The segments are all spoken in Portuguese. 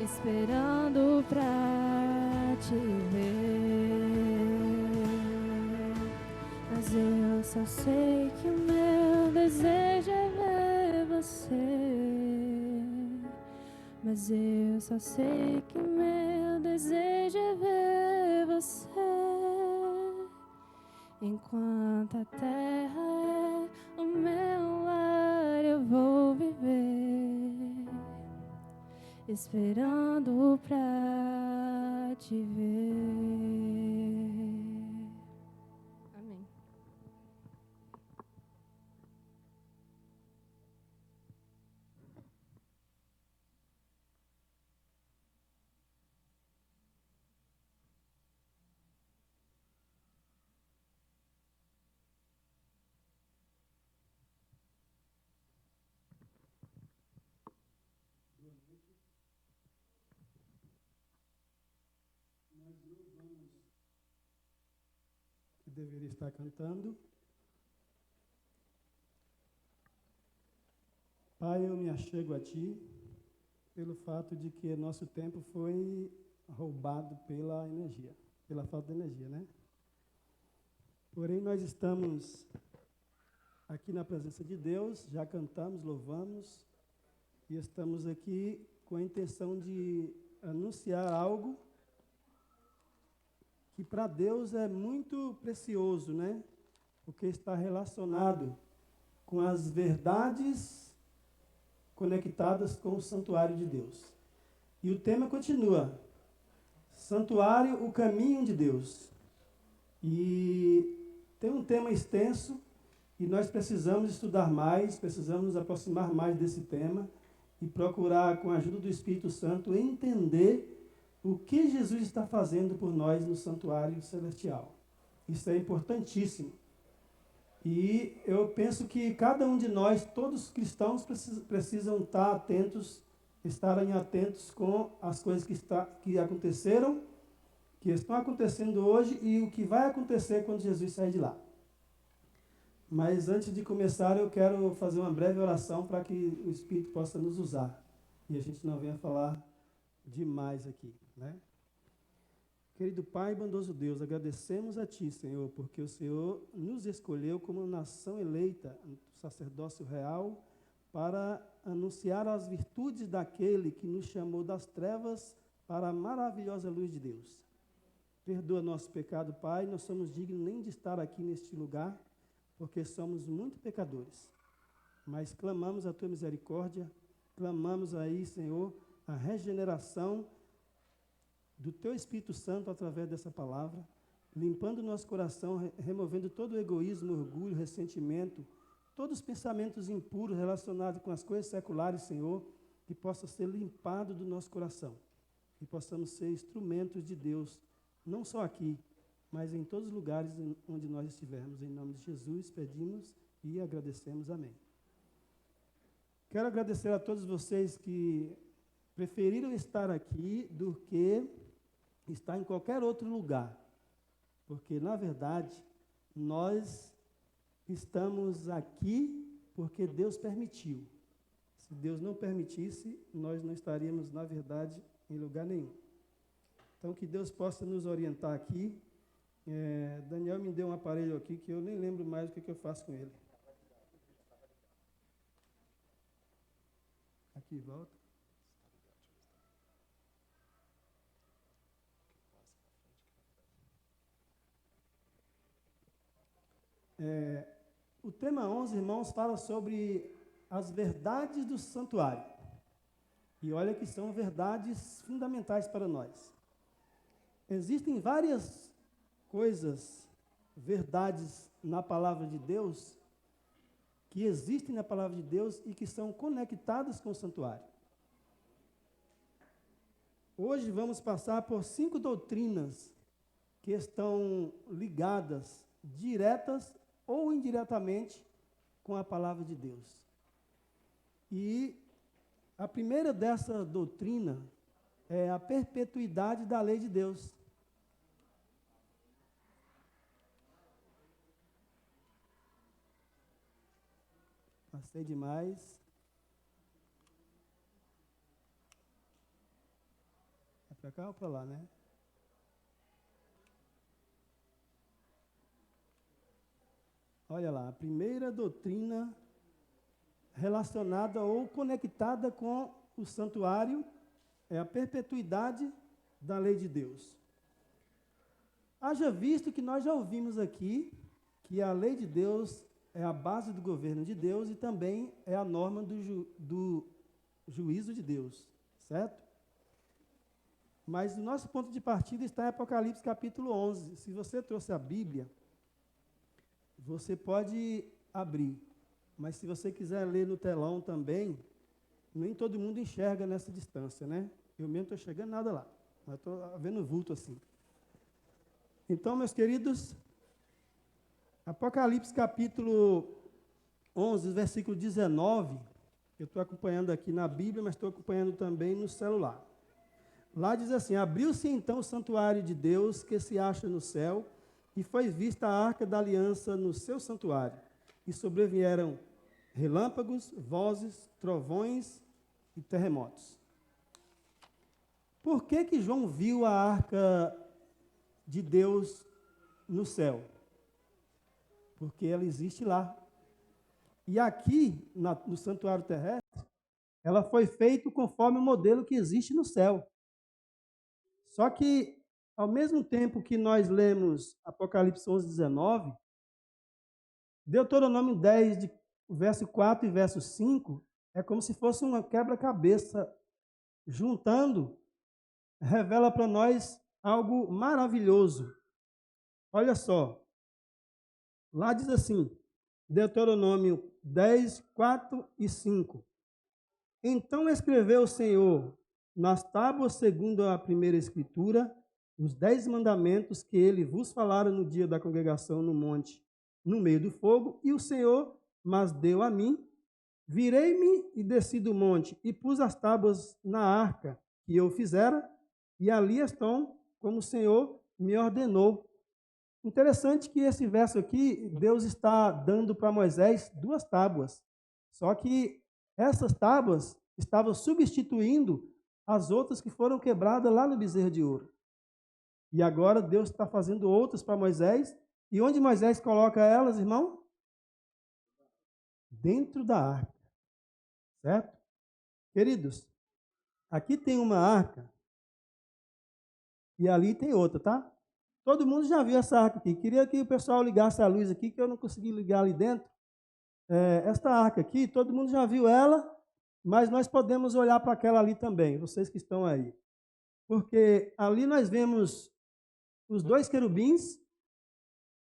esperando pra te ver. Mas eu só sei que o meu desejo é ver você. Mas eu só sei que o meu desejo é ver você. Enquanto a terra é o meu lar, eu vou viver, esperando pra te ver. Amém. Que deveria estar cantando. Pai, eu me achego a Ti pelo fato de que nosso tempo foi roubado pela energia, pela falta de energia, né? Porém, nós estamos aqui na presença de Deus, já cantamos, louvamos, e estamos aqui com a intenção de anunciar algo que para Deus é muito precioso, né? Porque está relacionado com as verdades conectadas com o santuário de Deus. E o tema continua: Santuário, o caminho de Deus. E tem um tema extenso e nós precisamos estudar mais, precisamos nos aproximar mais desse tema e procurar, com a ajuda do Espírito Santo, entender o que Jesus está fazendo por nós no santuário celestial. Isso é importantíssimo. E eu penso que cada um de nós, todos os cristãos, precisam estar atentos, estarem atentos com as coisas que aconteceram, que estão acontecendo hoje e o que vai acontecer quando Jesus sair de lá. Mas antes de começar, eu quero fazer uma breve oração para que o Espírito possa nos usar e a gente não venha falar demais aqui, né? Querido Pai, bondoso Deus, agradecemos a Ti, Senhor, porque o Senhor nos escolheu como nação eleita, sacerdócio real, para anunciar as virtudes daquele que nos chamou das trevas para a maravilhosa luz de Deus. Perdoa nosso pecado, Pai, não somos dignos nem de estar aqui neste lugar, porque somos muito pecadores. Mas clamamos a Tua misericórdia, clamamos aí, Senhor, a regeneração do Teu Espírito Santo através dessa palavra, limpando o nosso coração, removendo todo o egoísmo, orgulho, ressentimento, todos os pensamentos impuros relacionados com as coisas seculares, Senhor, que possa ser limpado do nosso coração e possamos ser instrumentos de Deus, não só aqui, mas em todos os lugares onde nós estivermos. Em nome de Jesus, pedimos e agradecemos. Amém. Quero agradecer a todos vocês que preferiram estar aqui do que estar em qualquer outro lugar, porque, na verdade, nós estamos aqui porque Deus permitiu. Se Deus não permitisse, nós não estaríamos, na verdade, em lugar nenhum. Então, que Deus possa nos orientar aqui. Daniel me deu um aparelho aqui que eu nem lembro mais o que eu faço com ele. Aqui, volta. O tema 11, irmãos, fala sobre as verdades do santuário. E olha que são verdades fundamentais para nós. Existem várias coisas, verdades na palavra de Deus, que existem na palavra de Deus e que são conectadas com o santuário. Hoje vamos passar por 5 doutrinas que estão ligadas, diretas ou indiretamente, com a palavra de Deus. E a primeira dessa doutrina é a perpetuidade da lei de Deus. Passei demais. Para cá ou para lá, né? Olha lá, a primeira doutrina relacionada ou conectada com o santuário é a perpetuidade da lei de Deus. Haja visto que nós já ouvimos aqui que a lei de Deus é a base do governo de Deus e também é a norma do juízo de Deus, certo? Mas o nosso ponto de partida está em Apocalipse capítulo 11. Se você trouxe a Bíblia, você pode abrir. Mas se você quiser ler no telão também, nem todo mundo enxerga nessa distância, né? Eu mesmo estou chegando nada lá, mas estou vendo vulto assim. Então, meus queridos, Apocalipse capítulo 11, versículo 19, eu estou acompanhando aqui na Bíblia, mas estou acompanhando também no celular. Lá diz assim: abriu-se então o santuário de Deus que se acha no céu, e foi vista a arca da aliança no seu santuário, e sobrevieram relâmpagos, vozes, trovões e terremotos. Por que João viu a arca de Deus no céu? Porque ela existe lá. E aqui, no santuário terrestre, ela foi feita conforme o modelo que existe no céu. Só que, ao mesmo tempo que nós lemos Apocalipse 11, 19, Deuteronômio 10, verso 4 e verso 5, é como se fosse uma quebra-cabeça, juntando, revela para nós algo maravilhoso. Olha só, lá diz assim, Deuteronômio 10, 4 e 5. Então escreveu o Senhor nas tábuas, segundo a primeira escritura, os 10 mandamentos que ele vos falara no dia da congregação no monte, no meio do fogo, e o Senhor mas deu a mim. Virei-me e desci do monte, e pus as tábuas na arca que eu fizera, e ali estão, como o Senhor me ordenou. Interessante que esse verso aqui, Deus está dando para Moisés 2 tábuas. Só que essas tábuas estavam substituindo as outras que foram quebradas lá no bezerro de ouro. E agora Deus está fazendo outras para Moisés. E onde Moisés coloca elas, irmão? Dentro da arca. Certo? Queridos, aqui tem uma arca e ali tem outra, tá? Todo mundo já viu essa arca aqui. Queria que o pessoal ligasse a luz aqui, que eu não consegui ligar ali dentro. Esta arca aqui, todo mundo já viu ela, mas nós podemos olhar para aquela ali também, vocês que estão aí. Porque ali nós vemos os 2 querubins,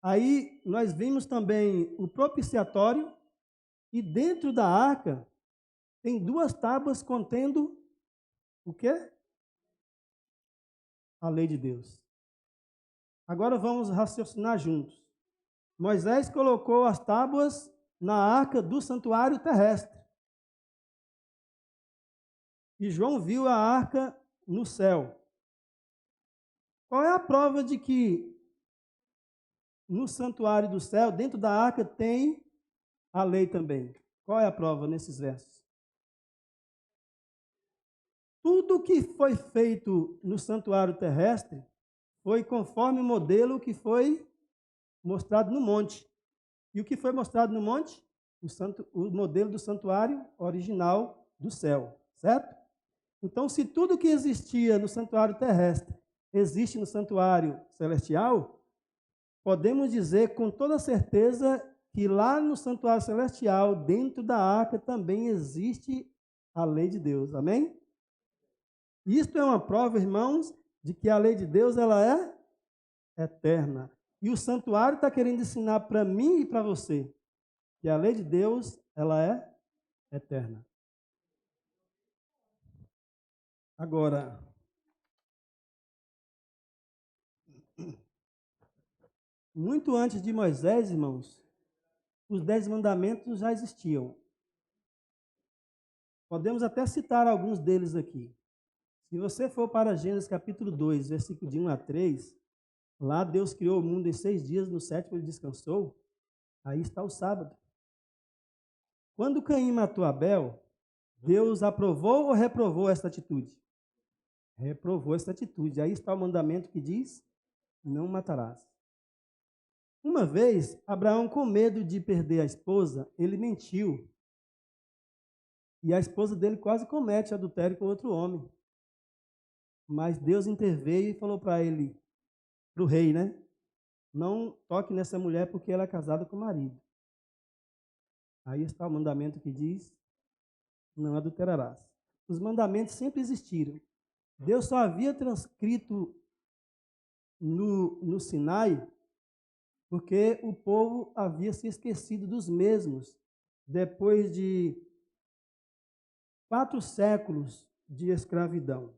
aí nós vimos também o propiciatório, e dentro da arca tem 2 tábuas contendo o quê? A lei de Deus. Agora vamos raciocinar juntos. Moisés colocou as tábuas na arca do santuário terrestre. E João viu a arca no céu. Qual é a prova de que no santuário do céu, dentro da arca, tem a lei também? Qual é a prova nesses versos? Tudo que foi feito no santuário terrestre foi conforme o modelo que foi mostrado no monte. E o que foi mostrado no monte? O modelo do santuário original do céu, certo? Então, se tudo que existia no santuário terrestre existe no santuário celestial, podemos dizer com toda certeza que lá no santuário celestial, dentro da arca, também existe a lei de Deus. Amém? Isto é uma prova, irmãos, de que a lei de Deus ela é eterna. E o santuário está querendo ensinar para mim e para você que a lei de Deus ela é eterna. Agora, muito antes de Moisés, irmãos, os 10 mandamentos já existiam. Podemos até citar alguns deles aqui. Se você for para Gênesis capítulo 2, versículo de 1 a 3, lá Deus criou o mundo em 6 dias, no 7º ele descansou. Aí está o sábado. Quando Caim matou Abel, Deus aprovou ou reprovou esta atitude? Reprovou essa atitude. Aí está o mandamento que diz: não matarás. Uma vez, Abraão, com medo de perder a esposa, ele mentiu. E a esposa dele quase comete adultério com outro homem. Mas Deus interveio e falou para ele, para o rei, né? Não toque nessa mulher porque ela é casada com o marido. Aí está o mandamento que diz: não adulterarás. Os mandamentos sempre existiram. Deus só havia transcrito no Sinai porque o povo havia se esquecido dos mesmos depois de 4 séculos de escravidão.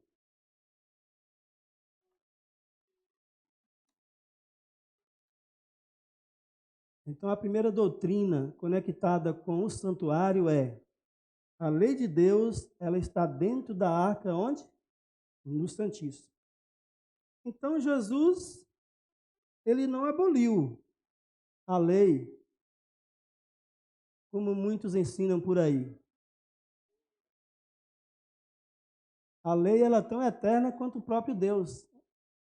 Então, a primeira doutrina conectada com o santuário é: a lei de Deus, ela está dentro da arca, onde? No Santíssimo. Então, Jesus, ele não aboliu a lei, como muitos ensinam por aí. A lei, ela é tão eterna quanto o próprio Deus.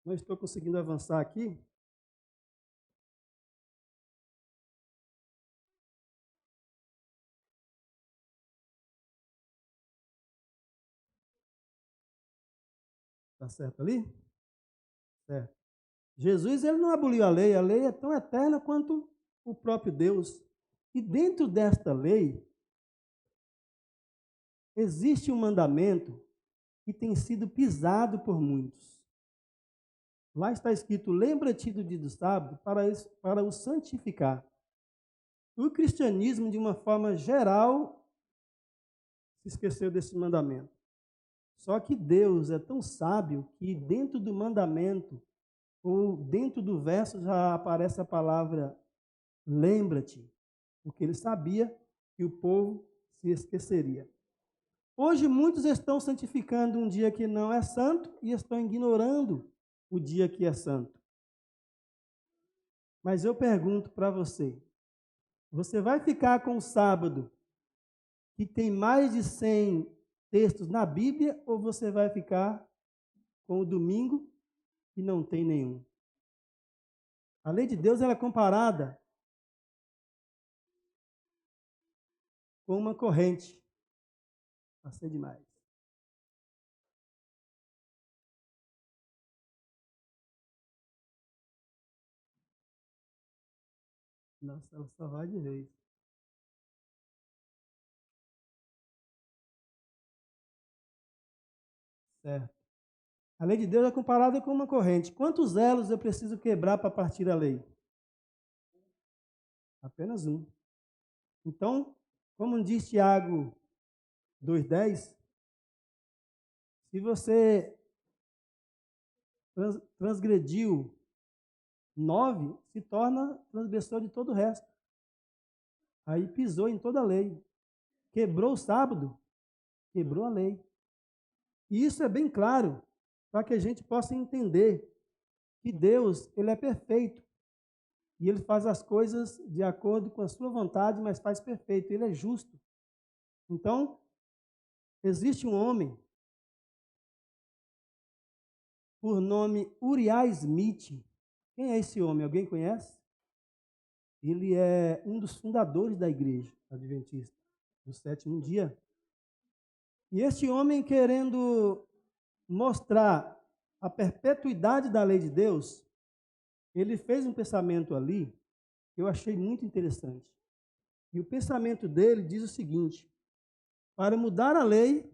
Não estou conseguindo avançar aqui. Está certo ali? Certo. Jesus, ele não aboliu a lei é tão eterna quanto o próprio Deus. E dentro desta lei, existe um mandamento que tem sido pisado por muitos. Lá está escrito: lembra-te do dia do sábado para o santificar. O cristianismo, de uma forma geral, se esqueceu desse mandamento. Só que Deus é tão sábio que dentro do mandamento, ou dentro do verso, já aparece a palavra lembra-te, porque ele sabia que o povo se esqueceria. Hoje muitos estão santificando um dia que não é santo e estão ignorando o dia que é santo. Mas eu pergunto para você, você vai ficar com o sábado, que tem mais de 100 textos na Bíblia, ou você vai ficar com o domingo, que não tem nenhum? A lei de Deus ela é comparada com uma corrente. Passei demais. Nossa, ela só vai de vez. Certo. A lei de Deus é comparada com uma corrente. Quantos elos eu preciso quebrar para partir a lei? Apenas um. Então, como diz Tiago 2,10, se você transgrediu 9, se torna transgressor de todo o resto. Aí pisou em toda a lei. Quebrou o sábado, quebrou a lei. E isso é bem claro, para que a gente possa entender que Deus, ele é perfeito. E ele faz as coisas de acordo com a sua vontade, mas faz perfeito. Ele é justo. Então, existe um homem por nome Uriah Smith. Quem é esse homem? Alguém conhece? Ele é um dos fundadores da igreja adventista do sétimo dia. E este homem, querendo mostrar a perpetuidade da lei de Deus, ele fez um pensamento ali que eu achei muito interessante. E o pensamento dele diz o seguinte: para mudar a lei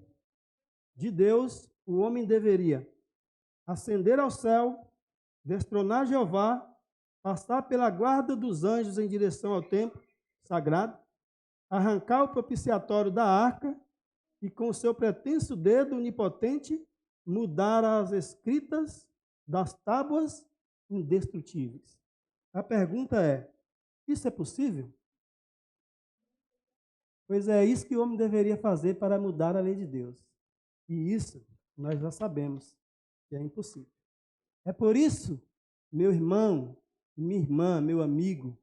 de Deus, o homem deveria ascender ao céu, destronar Jeová, passar pela guarda dos anjos em direção ao templo sagrado, arrancar o propiciatório da arca e, com o seu pretenso dedo onipotente, mudar as escritas das tábuas indestrutíveis. A pergunta é: isso é possível? Pois é isso que o homem deveria fazer para mudar a lei de Deus. E isso nós já sabemos que é impossível. É por isso, meu irmão, minha irmã, meu amigo,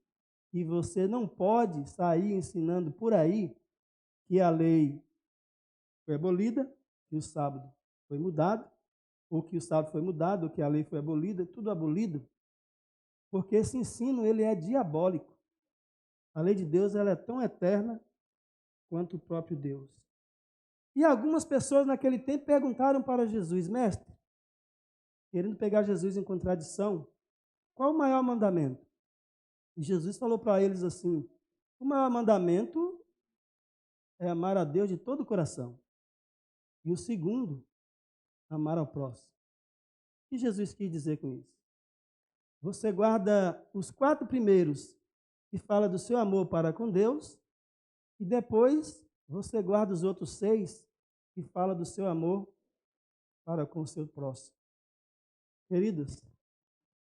que você não pode sair ensinando por aí que a lei foi abolida, que o sábado foi mudado, ou que o sábado foi mudado, ou que a lei foi abolida, tudo abolido, porque esse ensino ele é diabólico. A lei de Deus ela é tão eterna quanto o próprio Deus. E algumas pessoas naquele tempo perguntaram para Jesus: mestre, querendo pegar Jesus em contradição, qual o maior mandamento? E Jesus falou para eles assim: o maior mandamento é amar a Deus de todo o coração. E o segundo, amar ao próximo. O que Jesus quis dizer com isso? Você guarda os 4 primeiros, que fala do seu amor para com Deus, e depois você guarda os outros 6, que fala do seu amor para com o seu próximo. Queridos,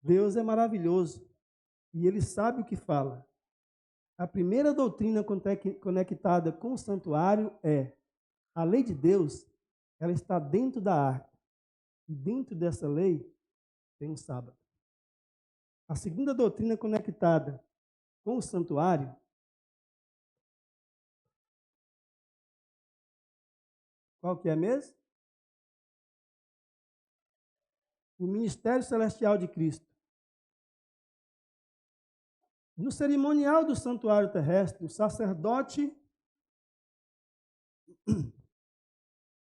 Deus é maravilhoso e Ele sabe o que fala. A primeira doutrina conectada com o santuário é a lei de Deus, ela está dentro da arca. E dentro dessa lei tem um sábado. A segunda doutrina conectada com o santuário qual que é mesmo? O ministério celestial de Cristo. No cerimonial do santuário terrestre, o sacerdote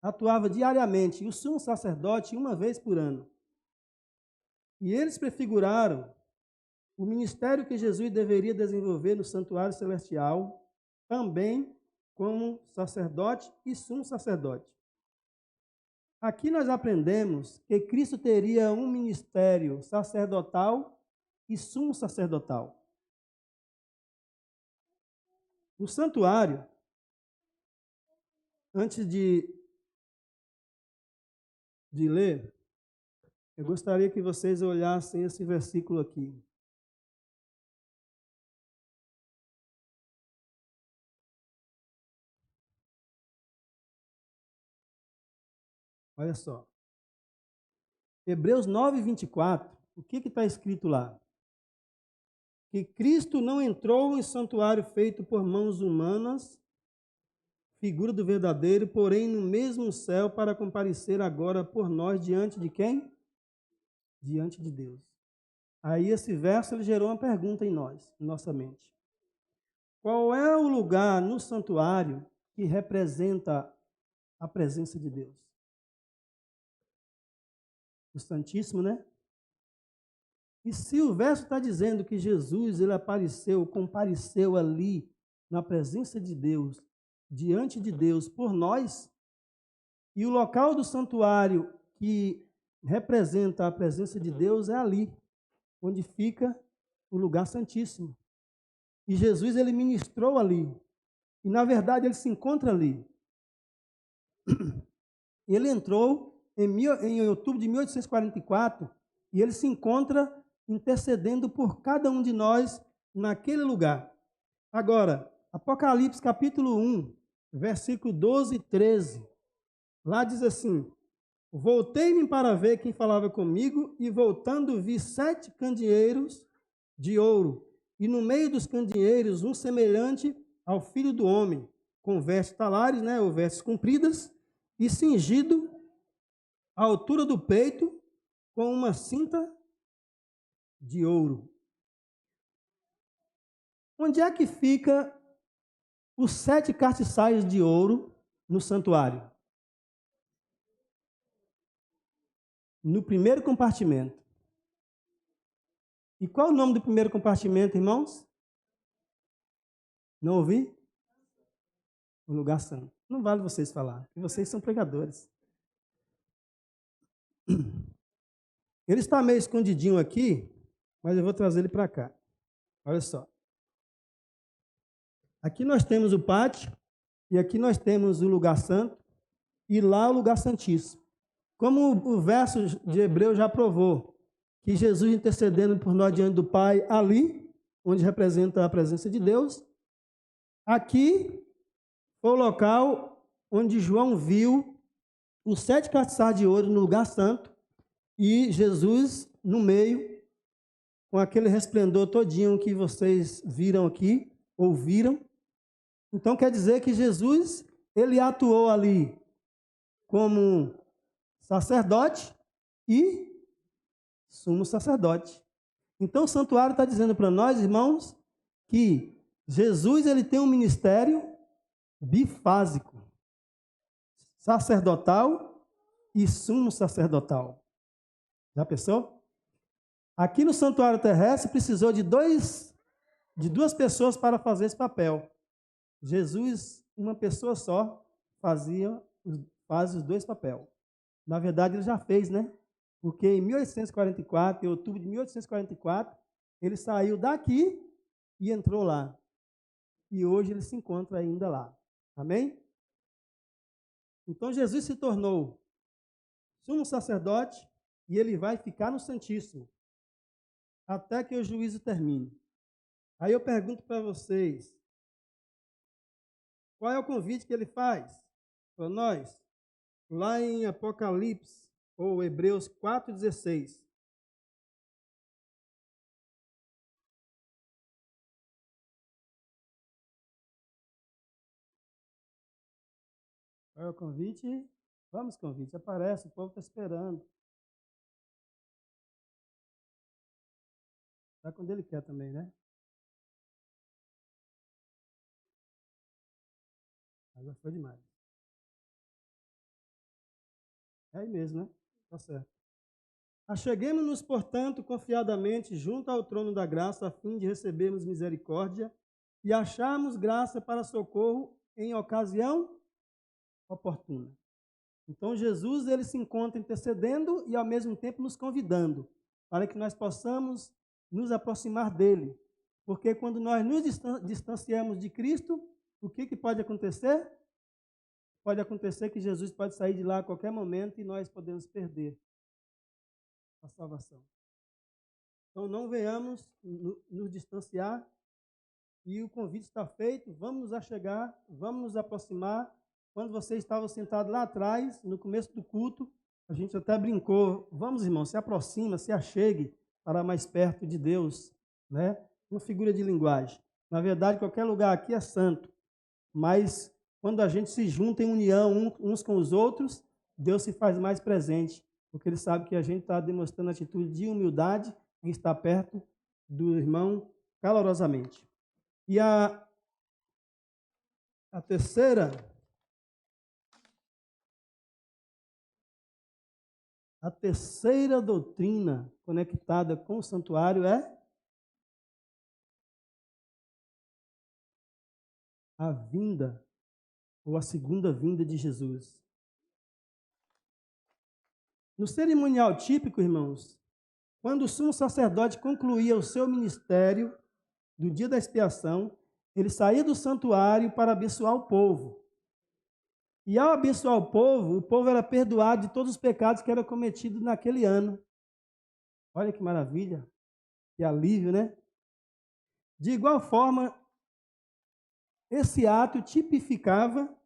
atuava diariamente, e o sumo sacerdote uma vez por ano. E eles prefiguraram o ministério que Jesus deveria desenvolver no santuário celestial, também como sacerdote e sumo sacerdote. Aqui nós aprendemos que Cristo teria um ministério sacerdotal e sumo sacerdotal. O santuário, antes de ler, eu gostaria que vocês olhassem esse versículo aqui. Olha só. Hebreus 9, 24. O que está escrito lá? Que Cristo não entrou em santuário feito por mãos humanas, figura do verdadeiro, porém no mesmo céu para comparecer agora por nós diante de quem? Diante de Deus. Aí esse verso ele gerou uma pergunta em nós, em nossa mente. Qual é o lugar no santuário que representa a presença de Deus? O Santíssimo, né? E se o verso está dizendo que Jesus ele compareceu ali na presença de Deus, diante de Deus por nós, e o local do santuário que representa a presença de Deus é ali, onde fica o lugar santíssimo. E Jesus ele ministrou ali. E na verdade ele se encontra ali. Ele entrou em outubro de 1844 e ele se encontra intercedendo por cada um de nós naquele lugar. Agora, Apocalipse capítulo 1, versículo 12 e 13, lá diz assim: voltei-me para ver quem falava comigo, e voltando vi 7 candeeiros de ouro, e no meio dos candeeiros um semelhante ao Filho do Homem, com vestes talares, ou vestes compridas, e cingido à altura do peito com uma cinta de ouro. Onde é que fica os 7 castiçais de ouro no santuário? No primeiro compartimento. E qual é o nome do primeiro compartimento, irmãos? Não ouvi? O lugar santo. Não vale vocês falar, porque vocês são pregadores. Ele está meio escondidinho aqui, mas eu vou trazer ele para cá. Olha só. Aqui nós temos o pátio, e aqui nós temos o lugar santo, e lá o lugar santíssimo. Como o verso de Hebreus já provou, que Jesus intercedendo por nós diante do Pai, ali, onde representa a presença de Deus, aqui foi o local onde João viu os 7 castiçais de ouro no lugar santo, e Jesus no meio, com aquele resplendor todinho que vocês viram aqui, ouviram. Então quer dizer que Jesus, ele atuou ali como sacerdote, e sumo sacerdote. Então o santuário está dizendo para nós, irmãos, que Jesus ele tem um ministério bifásico, sacerdotal e sumo sacerdotal. Já pensou? Aqui no santuário terrestre precisou de duas pessoas para fazer esse papel. Jesus, uma pessoa só, faz os dois papéis. Na verdade, ele já fez, né? Porque em 1844, em outubro de 1844, ele saiu daqui e entrou lá. E hoje ele se encontra ainda lá. Amém? Então Jesus se tornou sumo sacerdote e ele vai ficar no Santíssimo até que o juízo termine. Aí eu pergunto para vocês, qual é o convite que ele faz para nós? Lá em Apocalipse, ou Hebreus 4,16. Qual é o convite? Vamos, convite, aparece, o povo está esperando. Está quando ele quer também, né? Agora foi demais. É aí mesmo, né? Está certo. Acheguemos-nos, portanto, confiadamente junto ao trono da graça, a fim de recebermos misericórdia e acharmos graça para socorro em ocasião oportuna. Então, Jesus ele se encontra intercedendo e, ao mesmo tempo, nos convidando para que nós possamos nos aproximar dele. Porque quando nós nos distanciamos de Cristo, o que pode acontecer? Pode acontecer que Jesus pode sair de lá a qualquer momento e nós podemos perder a salvação. Então, não venhamos nos distanciar e o convite está feito, vamos nos achegar, vamos nos aproximar. Quando você estava sentado lá atrás, no começo do culto, a gente até brincou, vamos, irmão, se aproxima, se achegue para mais perto de Deus, né? Uma figura de linguagem. Na verdade, qualquer lugar aqui é santo, mas quando a gente se junta em união uns com os outros, Deus se faz mais presente, porque Ele sabe que a gente está demonstrando atitude de humildade em estar perto do irmão calorosamente. E a terceira doutrina conectada com o santuário é a vinda, ou a segunda vinda de Jesus. No cerimonial típico, irmãos, quando o sumo sacerdote concluía o seu ministério do dia da expiação, ele saía do santuário para abençoar o povo. E ao abençoar o povo era perdoado de todos os pecados que eram cometidos naquele ano. Olha que maravilha, que alívio, né? De igual forma, esse ato tipificava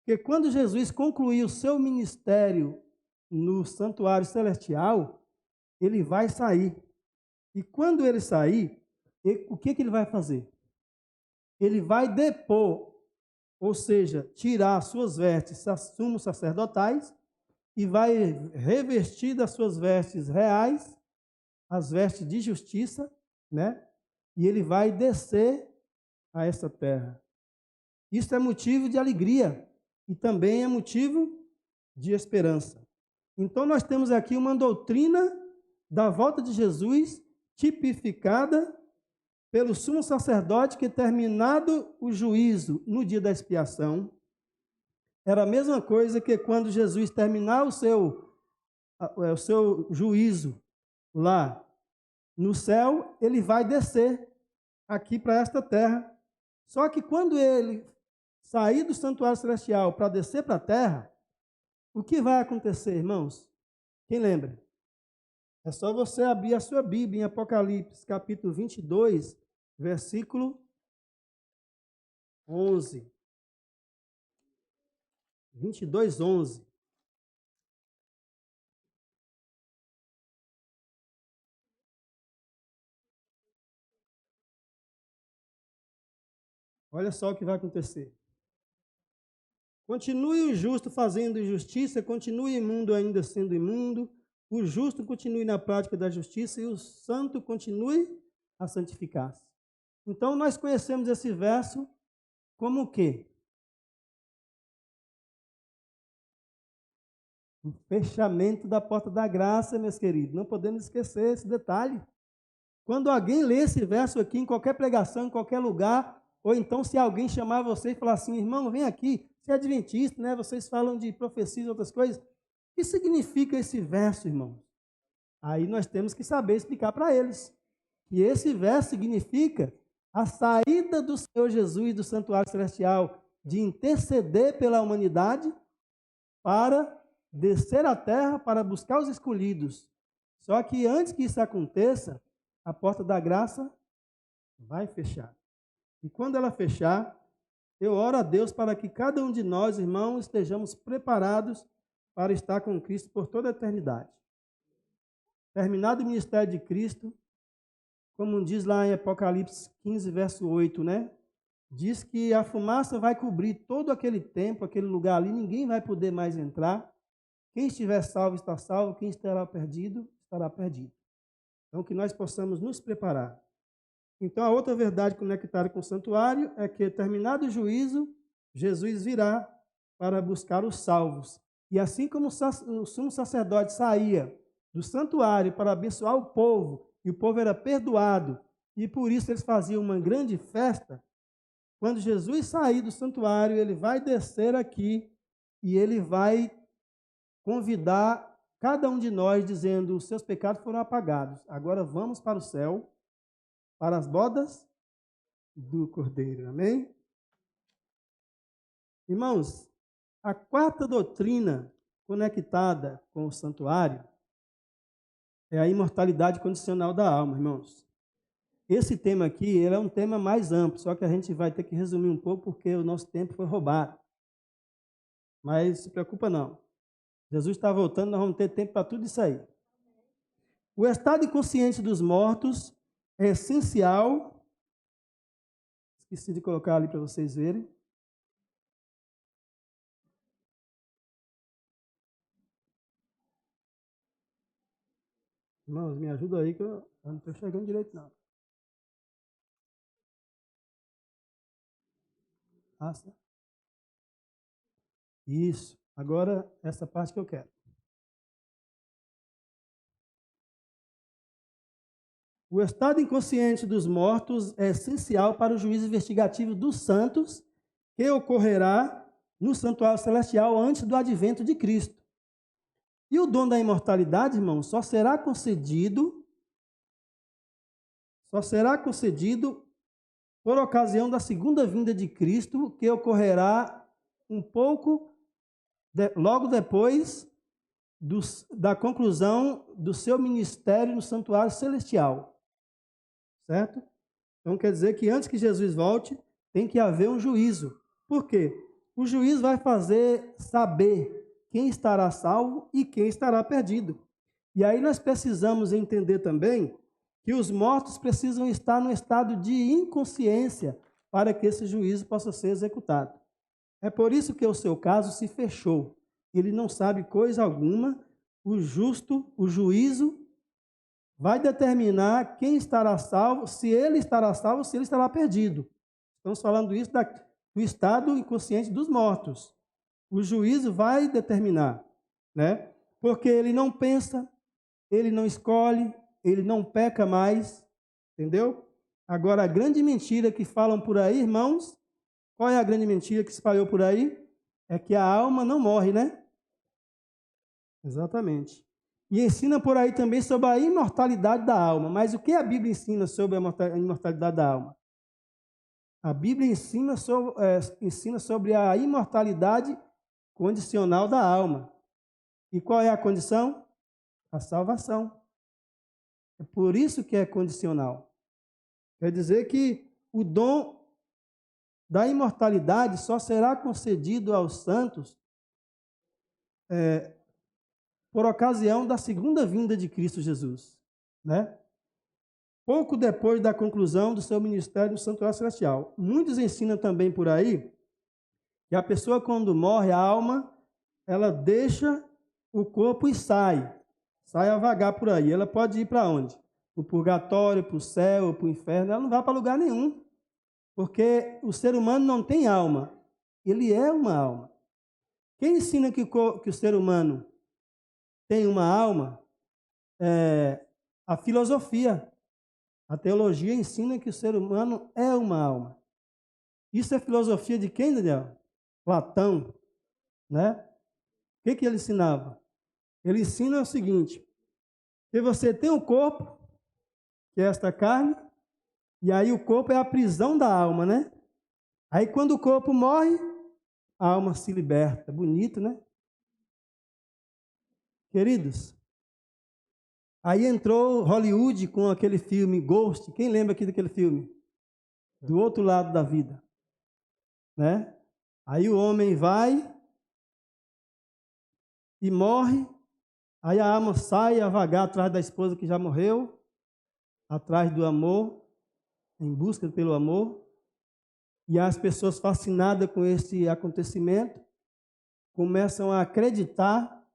que quando Jesus concluiu o seu ministério no santuário celestial, ele vai sair. E quando ele sair, o que ele vai fazer? Ele vai depor, ou seja, tirar as suas vestes sumos sacerdotais e vai revestir das suas vestes reais, as vestes de justiça, né? E ele vai descer a essa terra. Isso é motivo de alegria e também é motivo de esperança. Então nós temos aqui uma doutrina da volta de Jesus tipificada pelo sumo sacerdote que, terminado o juízo no dia da expiação, era a mesma coisa que quando Jesus terminar o seu juízo lá no céu, ele vai descer aqui para esta terra. Só que quando ele sair do santuário celestial para descer para a terra, o que vai acontecer, irmãos? Quem lembra? É só você abrir a sua Bíblia em Apocalipse, capítulo 22, versículo 11. 22, 11. Olha só o que vai acontecer. Continue o justo fazendo injustiça, continue imundo ainda sendo imundo, o justo continue na prática da justiça e o santo continue a santificar-se. Então, nós conhecemos esse verso como o quê? O fechamento da porta da graça, meus queridos. Não podemos esquecer esse detalhe. Quando alguém lê esse verso aqui, em qualquer pregação, em qualquer lugar, ou então se alguém chamar você e falar assim, irmão, vem aqui, você é adventista, né? Vocês falam de profecias e outras coisas. O que significa esse verso, irmão? Aí nós temos que saber explicar para eles. Que esse verso significa a saída do Senhor Jesus do santuário celestial, de interceder pela humanidade para descer à terra para buscar os escolhidos. Só que antes que isso aconteça, a porta da graça vai fechar. E quando ela fechar, eu oro a Deus para que cada um de nós, irmãos, estejamos preparados para estar com Cristo por toda a eternidade. Terminado o ministério de Cristo, como diz lá em Apocalipse 15, verso 8, né? Diz que a fumaça vai cobrir todo aquele tempo, aquele lugar ali, ninguém vai poder mais entrar. Quem estiver salvo está salvo, quem estará perdido, estará perdido. Então, que nós possamos nos preparar. Então, a outra verdade conectada com o santuário é que, terminado o juízo, Jesus virá para buscar os salvos. E assim como o sumo sacerdote saía do santuário para abençoar o povo, e o povo era perdoado, e por isso eles faziam uma grande festa, quando Jesus sair do santuário, ele vai descer aqui e ele vai convidar cada um de nós, dizendo, os seus pecados foram apagados, agora vamos para o céu, para as bodas do Cordeiro. Amém? Irmãos, a quarta doutrina conectada com o santuário é a imortalidade condicional da alma, irmãos. Esse tema aqui, ele é um tema mais amplo, só que a gente vai ter que resumir um pouco porque o nosso tempo foi roubado. Mas não se preocupa não. Jesus está voltando, nós vamos ter tempo para tudo isso aí. O estado inconsciente dos mortos é essencial. Esqueci de colocar ali para vocês verem. Irmãos, me ajuda aí que eu não estou chegando direito não. Passa. Isso. Agora, essa parte que eu quero. O estado inconsciente dos mortos é essencial para o juízo investigativo dos santos, que ocorrerá no santuário celestial antes do advento de Cristo. E o dom da imortalidade, irmãos, só será concedido por ocasião da segunda vinda de Cristo, que ocorrerá um pouco logo depois da conclusão do seu ministério no santuário celestial. Certo? Então quer dizer que antes que Jesus volte, tem que haver um juízo. Por quê? O juiz vai fazer saber quem estará salvo e quem estará perdido. E aí nós precisamos entender também que os mortos precisam estar no estado de inconsciência para que esse juízo possa ser executado. É por isso que o seu caso se fechou. Ele não sabe coisa alguma, o juízo vai determinar quem estará salvo, se ele estará salvo, se ele estará perdido. Estamos falando isso do estado inconsciente dos mortos. O juízo vai determinar, né? Porque ele não pensa, ele não escolhe, ele não peca mais, entendeu? Agora, a grande mentira que falam por aí, irmãos, qual é a grande mentira que se espalhou por aí? É que a alma não morre, né? Exatamente. E ensina por aí também sobre a imortalidade da alma. Mas o que a Bíblia ensina sobre a imortalidade da alma? A Bíblia ensina sobre a imortalidade condicional da alma. E qual é a condição? A salvação. É por isso que é condicional. Quer dizer que o dom da imortalidade só será concedido aos santos por ocasião da segunda vinda de Cristo Jesus, né? Pouco depois da conclusão do seu ministério no santuário celestial. Muitos ensinam também por aí E a pessoa, quando morre, a alma, ela deixa o corpo e sai a vagar por aí. Ela pode ir para onde? Para o purgatório, para o céu, para o inferno. Ela não vai para lugar nenhum, porque o ser humano não tem alma. Ele é uma alma. Quem ensina que o ser humano tem uma alma é a filosofia. A teologia ensina que o ser humano é uma alma. Isso é filosofia de quem, Daniel? Platão, né? O que ele ensinava? Ele ensina o seguinte: que você tem um corpo, que é esta carne, e aí o corpo é a prisão da alma, né? Aí quando o corpo morre, a alma se liberta. Bonito, né? Queridos, aí entrou Hollywood com aquele filme Ghost. Quem lembra aqui daquele filme? Do outro lado da vida, né? Aí o homem vai e morre, aí a alma sai a vagar atrás da esposa que já morreu, atrás do amor, em busca pelo amor, e as pessoas fascinadas com esse acontecimento começam a acreditar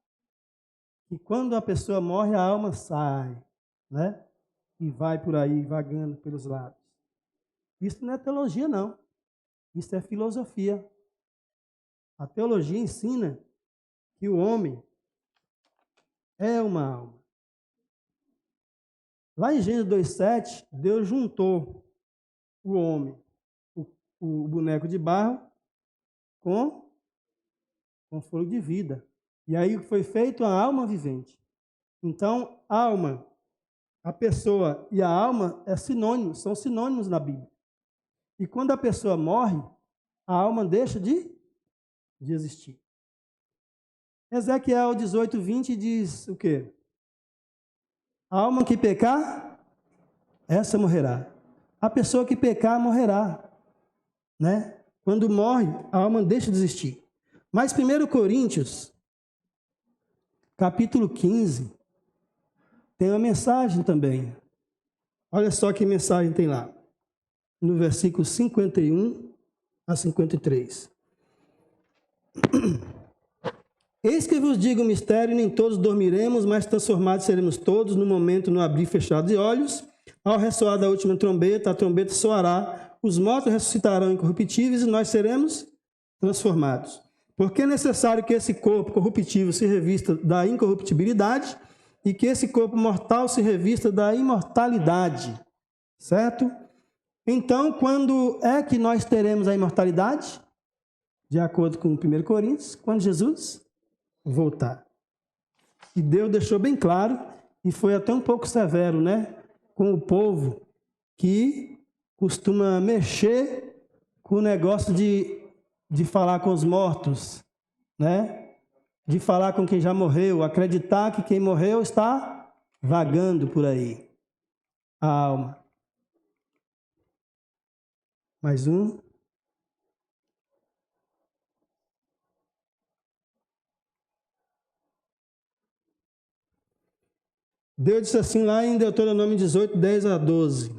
que quando a pessoa morre, a alma sai, né? E vai por aí, vagando pelos lados. Isso não é teologia, não. Isso é filosofia. A teologia ensina que o homem é uma alma. Lá em Gênesis 2,7, Deus juntou o homem, o boneco de barro, com fogo de vida. E aí foi feito a alma vivente. Então, alma, a pessoa e a alma são sinônimos na Bíblia. E quando a pessoa morre, a alma deixa de existir. Ezequiel 18:20 diz o quê? A alma que pecar, essa morrerá. A pessoa que pecar, morrerá. Né? Quando morre, a alma deixa de existir. Mas 1 Coríntios, capítulo 15, tem uma mensagem também. Olha só que mensagem tem lá. No versículo 51 a 53. Eis que vos digo o mistério, nem todos dormiremos, mas transformados seremos todos, no momento, no abrir e fechar de olhos. Ao ressoar da última trombeta, a trombeta soará, os mortos ressuscitarão incorruptíveis e nós seremos transformados. Porque é necessário que esse corpo corruptível se revista da incorruptibilidade e que esse corpo mortal se revista da imortalidade. Certo? Então, quando é que nós teremos a imortalidade? De acordo com 1 Coríntios, quando Jesus voltar. E Deus deixou bem claro, e foi até um pouco severo, né? Com o povo que costuma mexer com o negócio de falar com os mortos, né? De falar com quem já morreu, acreditar que quem morreu está vagando por aí. A alma. Mais um. Deus disse assim lá em Deuteronômio 18, 10 a 12.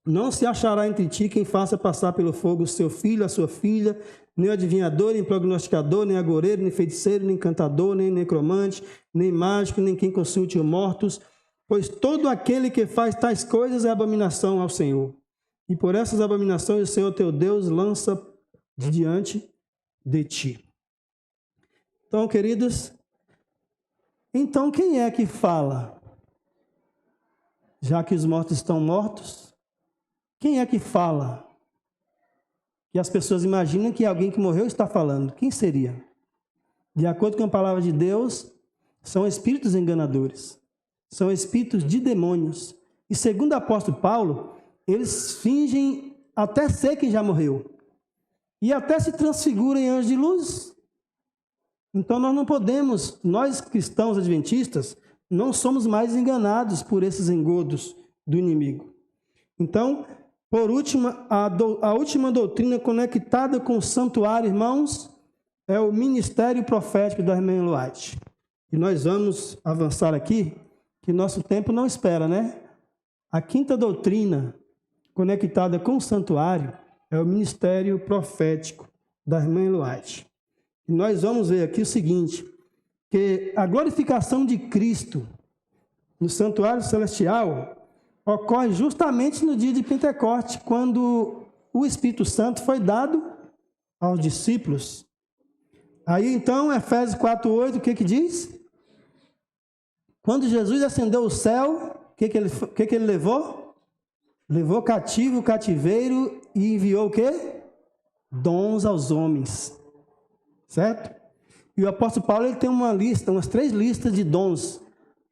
Não se achará entre ti quem faça passar pelo fogo o seu filho, a sua filha, nem adivinhador, nem prognosticador, nem agoreiro, nem feiticeiro, nem cantador, nem necromante, nem mágico, nem quem consulte os mortos, pois todo aquele que faz tais coisas é abominação ao Senhor. E por essas abominações o Senhor teu Deus lança diante de ti. Então, queridos, então quem é que fala? Já que os mortos estão mortos, quem é que fala? Que as pessoas imaginam que alguém que morreu está falando. Quem seria? De acordo com a palavra de Deus, são espíritos enganadores. São espíritos de demônios. E segundo o apóstolo Paulo, eles fingem até ser quem já morreu. E até se transfiguram em anjos de luz. Então nós não podemos, nós cristãos adventistas, não somos mais enganados por esses engodos do inimigo. Então, por último, a última doutrina conectada com o santuário, irmãos, é o ministério profético da irmã White. E nós vamos avançar aqui, que nosso tempo não espera, né? A quinta doutrina conectada com o santuário é o ministério profético da irmã Ellen White. E nós vamos ver aqui o seguinte, que a glorificação de Cristo no santuário celestial ocorre justamente no dia de Pentecostes, quando o Espírito Santo foi dado aos discípulos. Aí então, Efésios 4:8, o que diz? Quando Jesus ascendeu ao céu, o que ele levou? Levou cativo o cativeiro e enviou o quê? Dons aos homens. Certo? E o apóstolo Paulo ele tem uma lista, umas 3 listas de dons,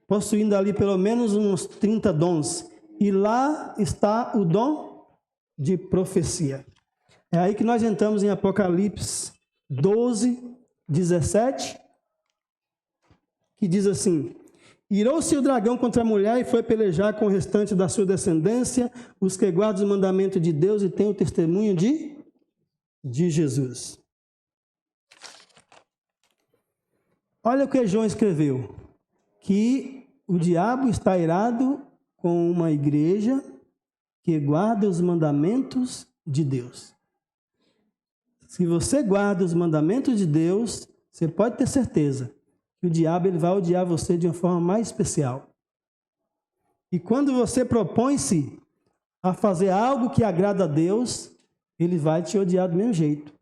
possuindo ali pelo menos uns 30 dons. E lá está o dom de profecia. É aí que nós entramos em Apocalipse 12:17, que diz assim: irou-se o dragão contra a mulher e foi pelejar com o restante da sua descendência, os que guardam os mandamentos de Deus e têm o testemunho de Jesus. Olha o que João escreveu, que o diabo está irado com uma igreja que guarda os mandamentos de Deus. Se você guarda os mandamentos de Deus, você pode ter certeza que o diabo ele vai odiar você de uma forma mais especial. E quando você propõe-se a fazer algo que agrada a Deus, ele vai te odiar do mesmo jeito.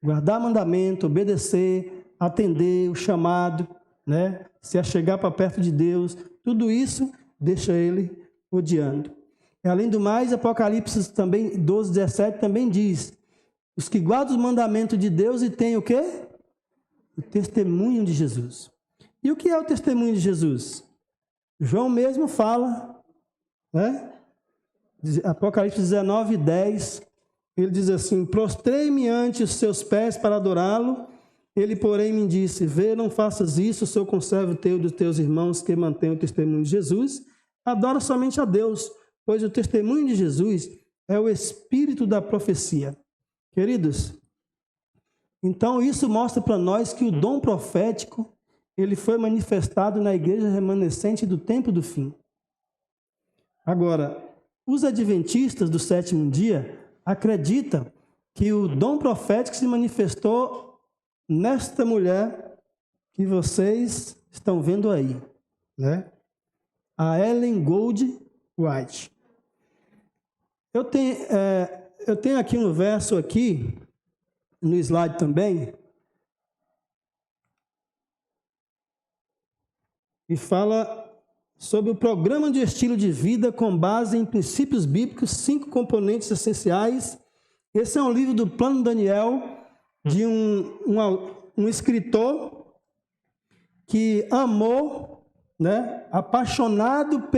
Guardar mandamento, obedecer, atender o chamado, né? Se achegar para perto de Deus, tudo isso deixa ele odiando. E, além do mais, Apocalipse também 12:17 também diz: os que guardam os mandamentos de Deus e têm o quê? O testemunho de Jesus. E o que é o testemunho de Jesus? João mesmo fala, né? Apocalipse 19:10, ele diz assim: prostrei-me ante os seus pés para adorá-lo. Ele, porém, me disse: vê, não faças isso, sou conservo teu dos teus irmãos que mantêm o testemunho de Jesus. Adora somente a Deus, pois o testemunho de Jesus é o espírito da profecia. Queridos, então isso mostra para nós que o dom profético ele foi manifestado na igreja remanescente do tempo do fim. Agora, os adventistas do 7º dia acreditam que o dom profético se manifestou nesta mulher que vocês estão vendo aí, né? A Ellen White. Eu tenho aqui um verso aqui, no slide também, e fala sobre o programa de estilo de vida com base em princípios bíblicos, 5 componentes essenciais. Esse é um livro do Plano Daniel, de um escritor que amou, né, apaixonado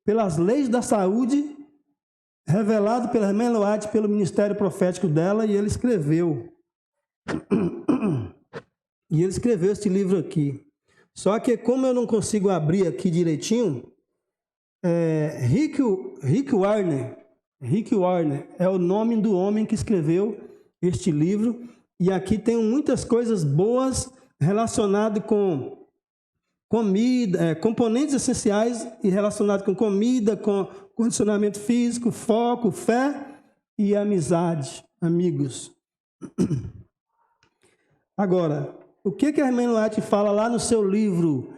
pelas leis da saúde, revelado pela irmã Ellen White, pelo ministério profético dela, e ele escreveu. E ele escreveu este livro aqui. Só que como eu não consigo abrir aqui direitinho, Rick Warren é o nome do homem que escreveu este livro, e aqui tem muitas coisas boas relacionadas com comida, componentes essenciais e relacionados com comida, com condicionamento físico, foco, fé e amizade, amigos. Agora, o que a irmã Ellen White fala lá no seu livro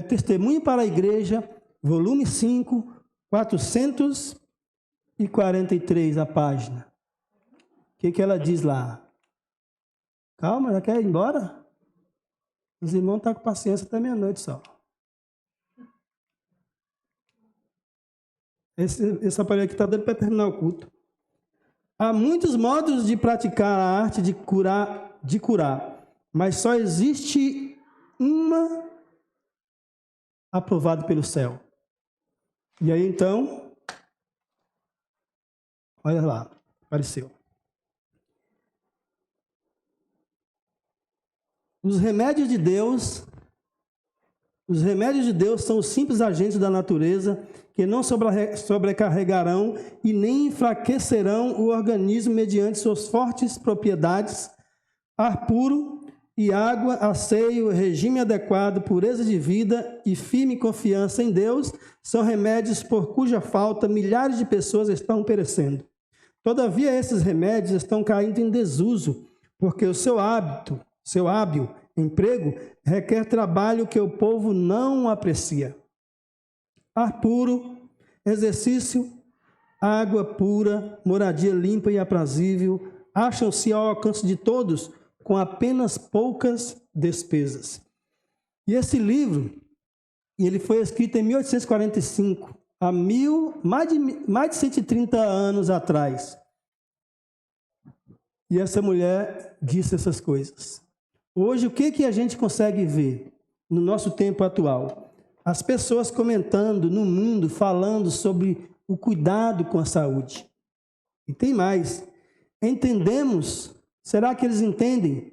Testemunho para a Igreja, volume 5, 443 a página. O que ela diz lá? Calma, já quer ir embora? Os irmãos estão com paciência até meia-noite só. Esse aparelho aqui está dando para terminar o culto. Há muitos modos de praticar a arte de curar, mas só existe uma aprovada pelo céu. E aí então, olha lá, apareceu. Os remédios de Deus são os simples agentes da natureza que não sobrecarregarão e nem enfraquecerão o organismo mediante suas fortes propriedades, ar puro e água, asseio, regime adequado, pureza de vida e firme confiança em Deus são remédios por cuja falta milhares de pessoas estão perecendo. Todavia, esses remédios estão caindo em desuso, porque o seu hábil emprego requer trabalho que o povo não aprecia. Ar puro, exercício, água pura, moradia limpa e aprazível, acham-se ao alcance de todos com apenas poucas despesas. E esse livro, ele foi escrito em 1845, há mais de 130 anos atrás. E essa mulher disse essas coisas. Hoje, o que a gente consegue ver no nosso tempo atual? As pessoas comentando no mundo, falando sobre o cuidado com a saúde. E tem mais. Entendemos, será que eles entendem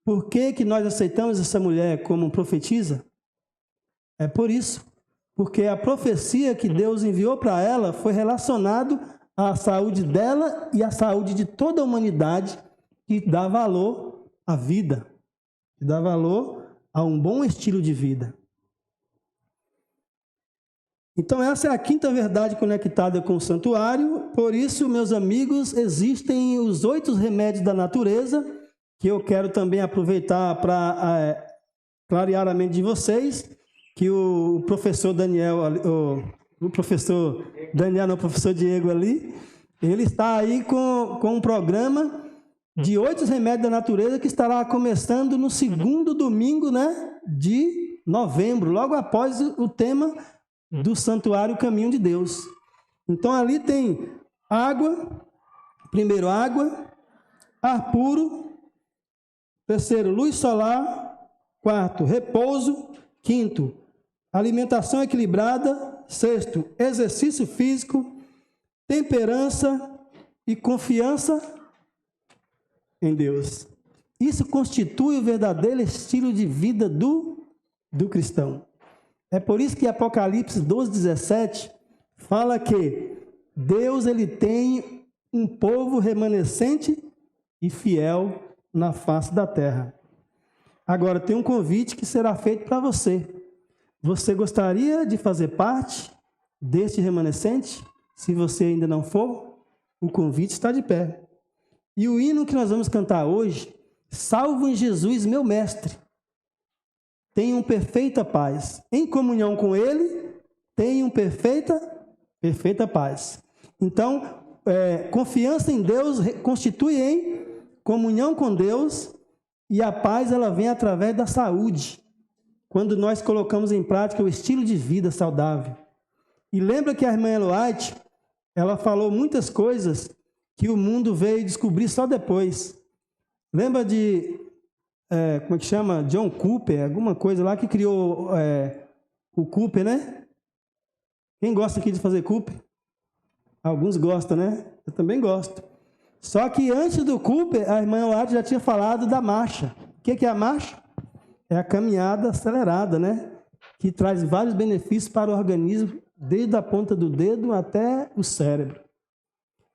por que nós aceitamos essa mulher como profetisa? É por isso. Porque a profecia que Deus enviou para ela foi relacionado à saúde dela e à saúde de toda a humanidade, que dá valor à vida, que dá valor a um bom estilo de vida. Então essa é a quinta verdade conectada com o santuário. Por isso, meus amigos, existem os 8 remédios da natureza, que eu quero também aproveitar para clarear a mente de vocês, que o professor Daniel, o professor Diego ali, ele está aí com um programa de 8 remédios da natureza que estará começando no 2º domingo, né, de novembro, logo após o tema do Santuário Caminho de Deus. Então ali tem água, primeiro água, ar puro, terceiro luz solar, quarto repouso, quinto alimentação equilibrada, sexto exercício físico, temperança e confiança em Deus. Isso constitui o verdadeiro estilo de vida do cristão. É por isso que Apocalipse 12:17 fala que Deus ele tem um povo remanescente e fiel na face da terra. Agora, tem um convite que será feito para você. Você gostaria de fazer parte deste remanescente? Se você ainda não for, o convite está de pé. E o hino que nós vamos cantar hoje, Salvo em Jesus, meu mestre, tenham perfeita paz. Em comunhão com Ele, tenham perfeita paz. Então, confiança em Deus constitui em comunhão com Deus, e a paz ela vem através da saúde, quando nós colocamos em prática o estilo de vida saudável. E lembra que a irmã Ellen White, ela falou muitas coisas que o mundo veio descobrir só depois. Lembra de, como é que chama? John Cooper, alguma coisa lá que criou o Cooper, né? Quem gosta aqui de fazer Cooper? Alguns gostam, né? Eu também gosto. Só que antes do Cooper, a irmã Ellen White já tinha falado da marcha. O que é a marcha? É a caminhada acelerada, né? Que traz vários benefícios para o organismo, desde a ponta do dedo até o cérebro.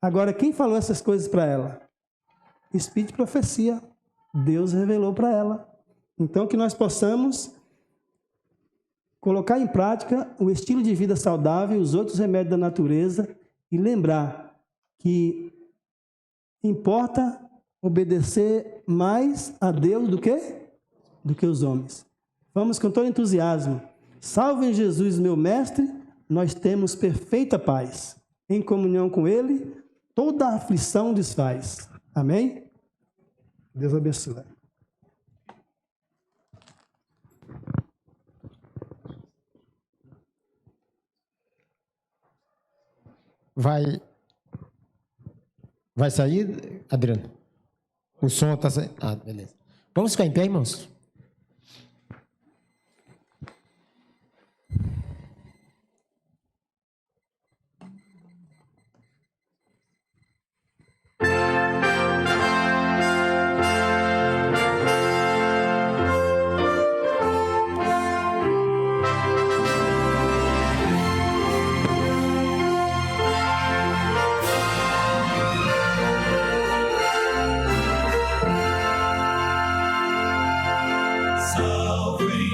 Agora, quem falou essas coisas para ela? Espírito de profecia. Deus revelou para ela. Então, que nós possamos colocar em prática o estilo de vida saudável, os outros remédios da natureza, e lembrar que importa obedecer mais a Deus do que os homens. Vamos com todo entusiasmo. Salve em Jesus, meu mestre, nós temos perfeita paz. Em comunhão com Ele, toda a aflição desfaz. Amém? Deus abençoe. Vai sair, Adriano? O som está saindo. Ah, beleza. Vamos ficar em pé, irmãos?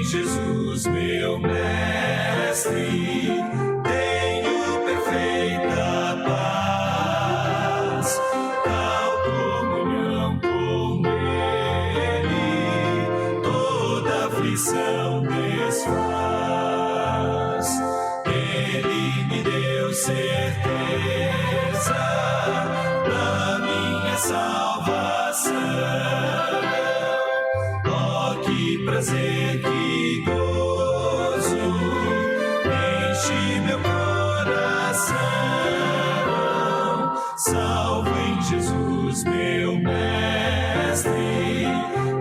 Jesus, meu mestre, tenho perfeita paz. certeza da minha salvação. Oh, que prazer, que gozo enche meu coração. Salvo em Jesus, meu mestre,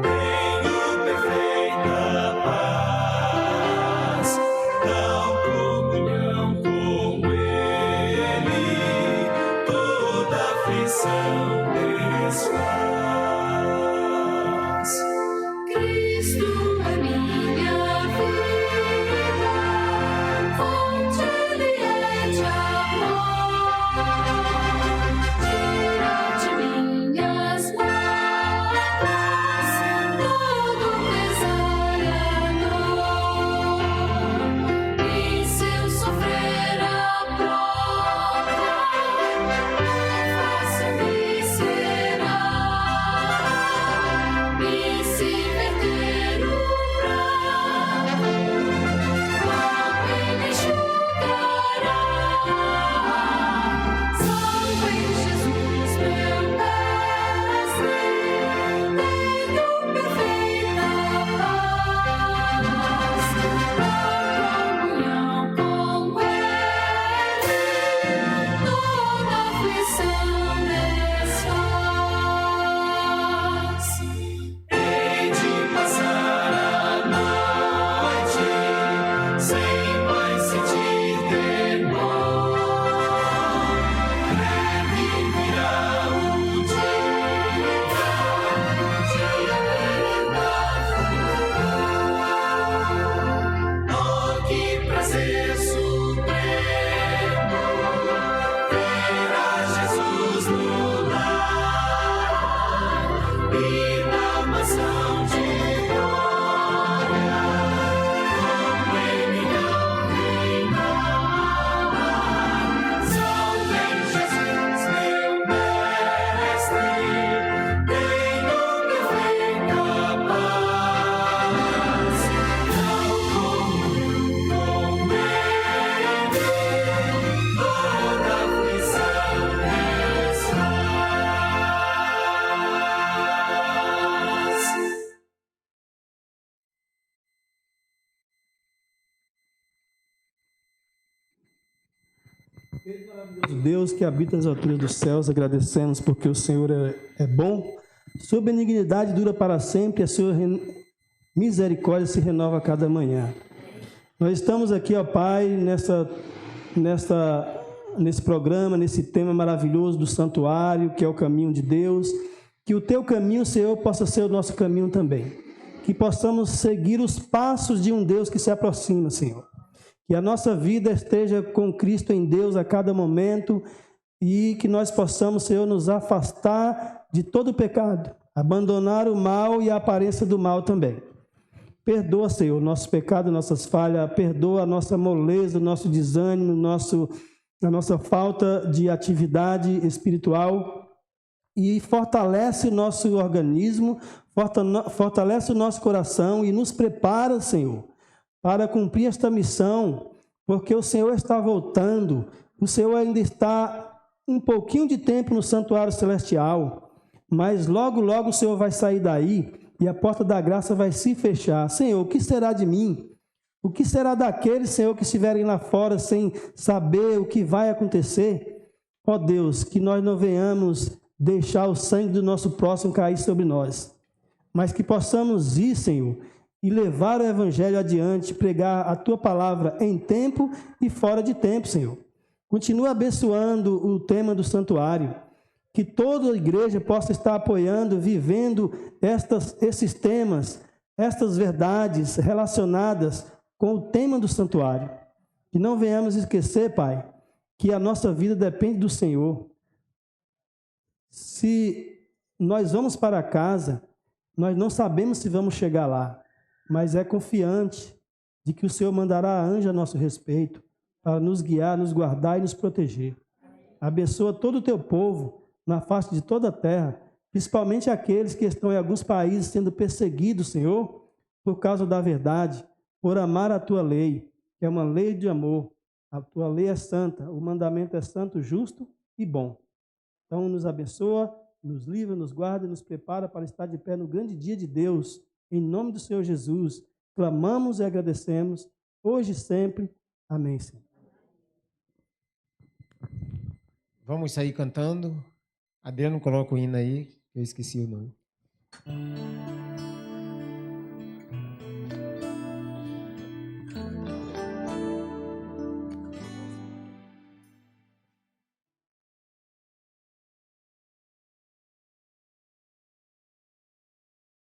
tenho perfeita paz, tal comunhão com Ele, toda aflição desfaz. Cristo é minha vida, fonte Ele é de amor, tira de minhas mágoas todo pesar e dor, e se eu sofrer a prova, fácil me será, e se verter o bravo, Ele enxugará. Salvo em Jesus, meu mestre, tenho perfeita paz, da comunhão com Ele, toda aflição desfaz. Hei de passar a noite sem mais sentir temor. Breve virá o dia plena. Oh, que prazer supremo ver a Jesus no lar e na mansão de glória, com Ele reinar. Salve em Jesus, meu mestre, tenho perfeita paz, tal comunhão com Ele, toda aflição desfaz. Deus que habita nas alturas dos céus, agradecemos porque o Senhor é bom, sua benignidade dura para sempre, a sua misericórdia se renova a cada manhã. Nós estamos aqui, ó Pai, nesse programa, nesse tema maravilhoso do santuário, que é o caminho de Deus, que o teu caminho, Senhor, possa ser o nosso caminho também, que possamos seguir os passos de um Deus que se aproxima, Senhor. Que a nossa vida esteja com Cristo em Deus a cada momento e que nós possamos, Senhor, nos afastar de todo o pecado, abandonar o mal e a aparência do mal também. Perdoa, Senhor, nossos pecados, nossas falhas, perdoa a nossa moleza, o nosso desânimo, a nossa falta de atividade espiritual e fortalece o nosso organismo, fortalece o nosso coração e nos prepara, Senhor, para cumprir esta missão, porque o Senhor está voltando, o Senhor ainda está um pouquinho de tempo no santuário celestial, mas logo, logo o Senhor vai sair daí e a porta da graça vai se fechar. Senhor, o que será de mim? O que será daqueles, Senhor, que estiverem lá fora sem saber o que vai acontecer? Ó Deus, que nós não venhamos deixar o sangue do nosso próximo cair sobre nós, mas que possamos ir, Senhor, e levar o Evangelho adiante, pregar a Tua palavra em tempo e fora de tempo, Senhor. Continua abençoando o tema do santuário, que toda a igreja possa estar apoiando, vivendo esses temas, estas verdades relacionadas com o tema do santuário. Que não venhamos esquecer, Pai, que a nossa vida depende do Senhor. Se nós vamos para casa, nós não sabemos se vamos chegar lá, mas é confiante de que o Senhor mandará anjo a nosso respeito para nos guiar, nos guardar e nos proteger. Abençoa todo o teu povo na face de toda a terra, principalmente aqueles que estão em alguns países sendo perseguidos, Senhor, por causa da verdade, por amar a tua lei, que é uma lei de amor. A tua lei é santa, o mandamento é santo, justo e bom. Então, nos abençoa, nos livra, nos guarda e nos prepara para estar de pé no grande dia de Deus. Em nome do Senhor Jesus, clamamos e agradecemos, hoje e sempre. Amém, Senhor. Vamos sair cantando. Adriano, coloca o hino aí, que eu esqueci o nome.